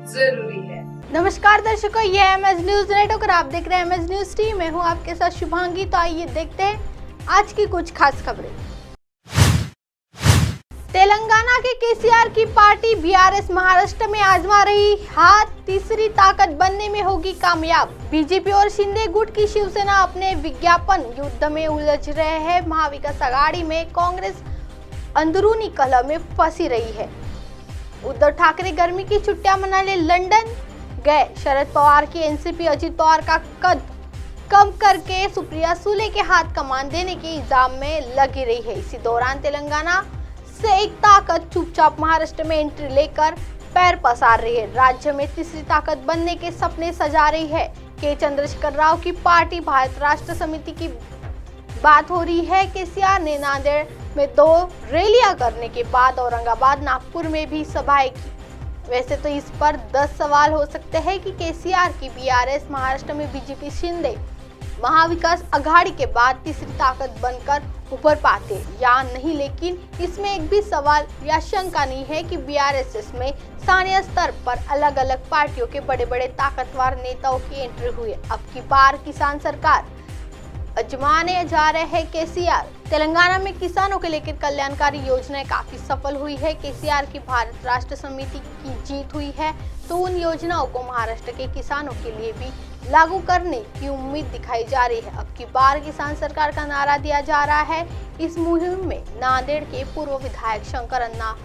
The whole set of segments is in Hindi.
जरूरी है। नमस्कार दर्शकों, ये है एमएस न्यूज नेटवर्क और आप देख रहे हैं एमएस न्यूज टीवी। मैं हूं आपके साथ शुभांगी। तो आइए देखते हैं आज की कुछ खास खबरें। तेलंगाना के केसीआर की पार्टी बीआरएस महाराष्ट्र में आजमा रही हाथ तीसरी ताकत बनने में होगी कामयाब। बीजेपी और शिंदे गुट की शिवसेना अपने विज्ञापन युद्ध में उलझ रहे हैं। महाविकास आघाड़ी में कांग्रेस अंदरूनी कलह में फंसी रही है। उद्धव ठाकरे गर्मी की छुट्टियां मनाने लंदन गए। शरद पवार की एनसीपी अजित पवार का कद कम करके सुप्रिया सुले के हाथ कमान देने के इल्जाम में लगी रही है। इसी दौरान तेलंगाना से एक ताकत चुपचाप महाराष्ट्र में एंट्री लेकर पैर पसार रही है। राज्य में तीसरी ताकत बनने के सपने सजा रही है। के चंद्रशेखर राव की पार्टी भारत राष्ट्र समिति की बात हो रही है। केसीआर ने नांदेड़ में 2 रैलियां करने के बाद औरंगाबाद नागपुर में भी सभाएं की। वैसे तो इस पर 10 सवाल हो सकते हैं कि केसीआर की बीआरएस महाराष्ट्र में बीजेपी शिंदे महाविकास आघाड़ी के बाद तीसरी ताकत बनकर उभर पाते या नहीं, लेकिन इसमें एक भी सवाल या शंका नहीं है कि बीआरएस में स्थानीय स्तर पर अलग अलग पार्टियों के बड़े बड़े ताकतवर नेताओं की एंट्री हुई है। अब की बार किसान सरकार अजमाने जा रहे हैं केसीआर। तेलंगाना में किसानों के लेकर कल्याणकारी योजनाएं काफी सफल हुई है। केसीआर की भारत राष्ट्र समिति की जीत हुई है, तो उन योजनाओं को महाराष्ट्र के किसानों के लिए भी लागू करने की उम्मीद दिखाई जा रही है। अब की बार किसान सरकार का नारा दिया जा रहा है। इस मुहिम में नांदेड़ के पूर्व विधायक शंकर अन्ना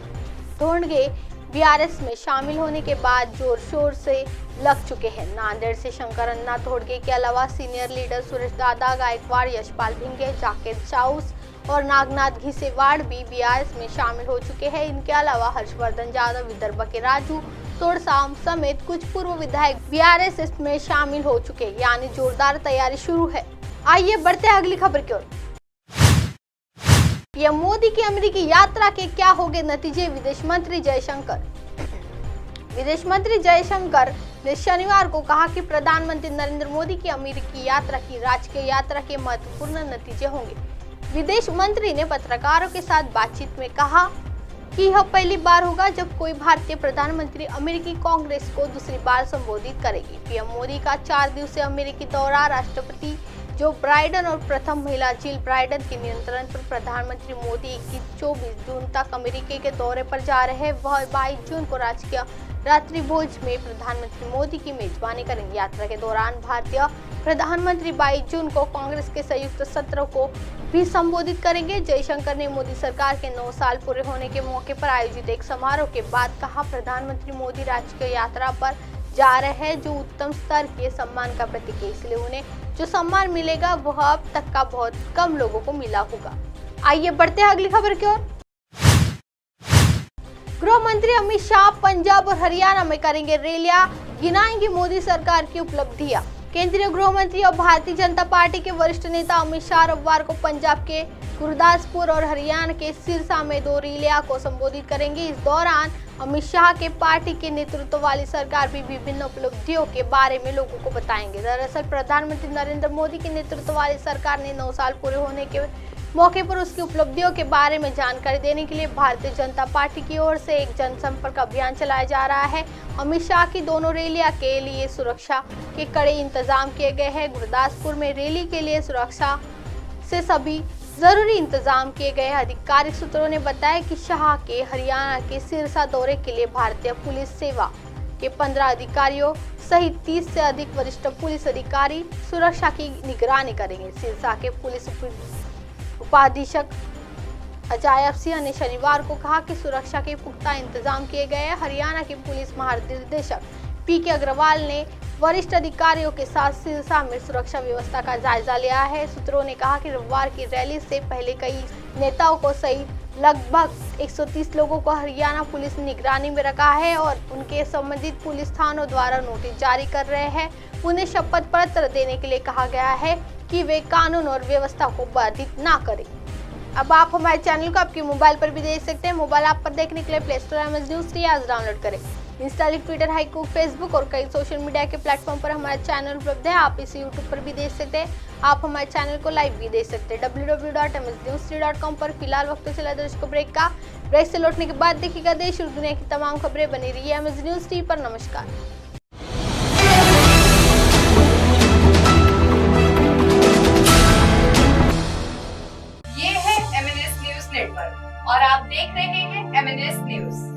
धोंडगे बीआरएस में शामिल होने के बाद जोर शोर से लग चुके हैं। नांदेड़ से शंकर अन्ना धोंडगे के अलावा senior leader Suresh Dada Gaekwad, Yashpal Bhinge, जाकेत chaos और नागनाथ घिसेवाड़ भी बीआरएस में शामिल हो चुके हैं। इनके अलावा हर्षवर्धन यादव, विदर्भ के राजू तोड़साम समेत कुछ पूर्व विधायक बीआरएस में शामिल हो चुके हैं, यानी जोरदार तैयारी शुरू है। आइए बढ़ते हैं अगली खबर की ओर। पीएम मोदी की अमेरिकी यात्रा के क्या होंगे नतीजे? विदेश मंत्री जयशंकर ने शनिवार को कहा कि प्रधानमंत्री नरेंद्र मोदी की अमेरिकी यात्रा की राजकीय यात्रा के महत्वपूर्ण नतीजे होंगे। विदेश मंत्री ने पत्रकारों के साथ बातचीत में कहा कि यह पहली बार होगा जब कोई भारतीय प्रधानमंत्री अमेरिकी कांग्रेस को दूसरी बार संबोधित करेगी। पीएम मोदी का 4 दिवसीय अमेरिकी दौरा राष्ट्रपति जो बाइडेन और प्रथम महिला जिल बाइडेन के नियंत्रण पर प्रधानमंत्री मोदी 21-24 जून तक अमेरिका के दौरे पर जा रहे हैं। वह 22 जून को राजकीय रात्रि भोज में प्रधानमंत्री मोदी की मेजबानी करेंगे। यात्रा के दौरान भारतीय प्रधानमंत्री 22 जून को कांग्रेस के संयुक्त सत्र को भी संबोधित करेंगे। जयशंकर ने मोदी सरकार के 9 साल पूरे होने के मौके पर आयोजित एक समारोह के बाद कहा, प्रधानमंत्री मोदी राजकीय यात्रा पर जा रहे हैं जो उत्तम स्तर के सम्मान का प्रतीक है, इसलिए उन्हें जो सम्मान मिलेगा वह अब तक का बहुत कम लोगों को मिला होगा। आइए बढ़ते हैं अगली खबर की ओर। गृह मंत्री अमित शाह पंजाब और हरियाणा में करेंगे रैलियां, गिनाएंगे मोदी सरकार की उपलब्धियां। केंद्रीय गृह मंत्री और भारतीय जनता पार्टी के वरिष्ठ नेता अमित शाह रविवार को पंजाब के गुरदासपुर और हरियाणा के सिरसा में 2 रैलियां को संबोधित करेंगे। इस दौरान अमित शाह के पार्टी के नेतृत्व वाली सरकार भी विभिन्न उपलब्धियों के बारे में लोगों को बताएंगे। दरअसल प्रधानमंत्री नरेंद्र मोदी के नेतृत्व वाली सरकार ने 9 साल पूरे होने के मौके पर उसकी उपलब्धियों के बारे में जानकारी देने के लिए भारतीय जनता पार्टी की ओर से एक जनसंपर्क अभियान चलाया जा रहा है। अमित शाह की दोनों रैलियां के लिए सुरक्षा के कड़े इंतजाम किए गए हैं। गुरदासपुर में रैली के लिए सुरक्षा से सभी जरूरी इंतजाम किए गए। आधिकारिक सूत्रों ने बताया कि शाह के हरियाणा के सिरसा दौरे के लिए भारतीय पुलिस सेवा के 15 अधिकारियों सहित 30 से अधिक वरिष्ठ पुलिस अधिकारी सुरक्षा की निगरानी करेंगे। सिरसा के पुलिस उपाधीक्षक अजायब सिंह ने शनिवार को कहा कि सुरक्षा के पुख्ता इंतजाम किए गए हैं। हरियाणा के पुलिस महानिदेशक पीके अग्रवाल ने वरिष्ठ अधिकारियों के साथ सिरसा में सुरक्षा व्यवस्था का जायजा लिया है। सूत्रों ने कहा कि रविवार की रैली से पहले कई नेताओं को सहित लगभग 130 लोगों को हरियाणा पुलिस ने निगरानी में रखा है और उनके संबंधित पुलिस थानों द्वारा नोटिस जारी कर रहे हैं। उन्हें शपथ पत्र देने के लिए कहा गया है कि वे कानून और व्यवस्था को बाधित ना करें। अब आप हमारे चैनल को आपके मोबाइल पर भी देख सकते हैं। मोबाइल ऐप पर देखने के लिए play store MS news T आज डाउनलोड करें। इंस्टा, ट्विटर, हाइकूक, फेसबुक और कई सोशल मीडिया के प्लेटफॉर्म पर हमारा चैनल उपलब्ध है। आप इसे यूट्यूब पर भी देख सकते हैं। आप हमारे चैनल को लाइव भी देख सकते हैं www.msnewstea.com पर। फिलहाल वक्त चला दर्शकों ब्रेक का। ब्रेक से लौटने के बाद देखिएगा देश और दुनिया की तमाम खबरें। बनी रही है एमएस न्यूज टीवी पर। नमस्कार। ये है एमएनएस न्यूज नेटवर्क और आप देख रहे हैं एमएनएस न्यूज।